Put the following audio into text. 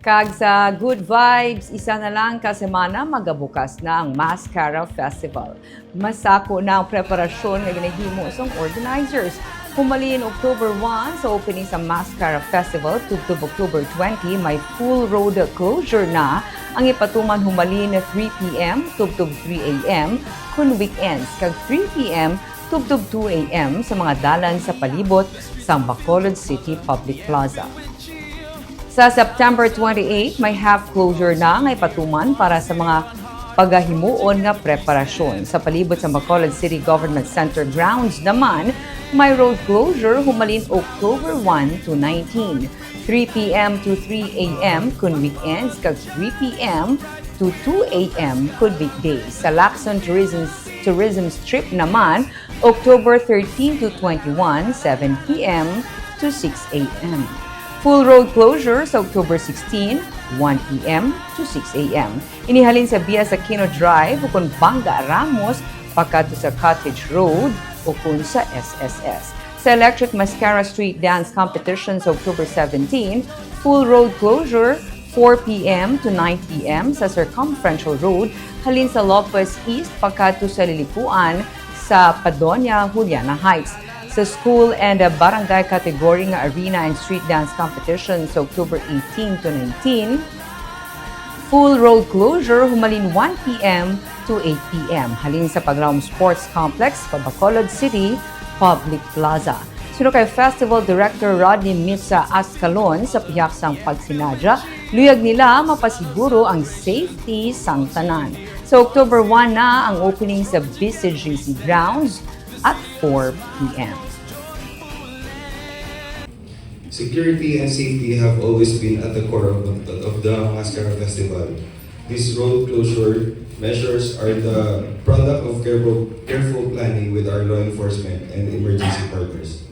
Kag sa good vibes, isa na lang ka semana magabukas na ang Masskara Festival. Masako na ang preparasyon na ginahimo sa organizers. Humalin October 1 sa opening sa Masskara Festival, tubtob October 20, may full road closure na ang ipatuman humalin na 3 p.m. tubtob 3 a.m. kun weekends kag 3 p.m. tubtob 2 a.m. sa mga dalan sa palibot sa Bacolod City Public Plaza. Sa September 28, may half closure na nga ipatuman para sa mga pagahimuon nga preparasyon. Sa palibot sa Bacolod City Government Center grounds naman, may road closure humalin October 1 to 19, 3 p.m. to 3 a.m. kun weekends kag 3 p.m. to 2 a.m. kun weekdays. Sa Lacson Tourism Strip naman, October 13 to 21, 7 p.m. to 6 a.m. Full road closure sa October 16, 1 p.m. to 6 a.m. Inihalin sa Bias Aquino Drive ukon Banga Ramos pagkadto sa Cottage Road ukon sa SSS. Sa Electric Masskara Street Dance Competition sa October 17, full road closure 4 p.m. to 9 p.m. sa Circumferential Road halin sa Lopez East pagkadto sa Lilipuan sa Padonia, Juliana Heights. Sa school and barangay category nga arena and street dance competition sa October 18 to 19, full road closure humalin 1 p.m. to 8 p.m. halin sa Paglaom Sports Complex sa Bacolod City Public Plaza. Suno kay Festival Director Rodney Mitsa Ascalon sa piyak sang pagsinadya, luyag nila mapasiguro ang safety sang tanan. Sa October 1 na ang opening sa BCGC grounds at 4 p.m. Security and safety have always been at the core of the Masskara Festival. These road closure measures are the product of careful planning with our law enforcement and emergency partners.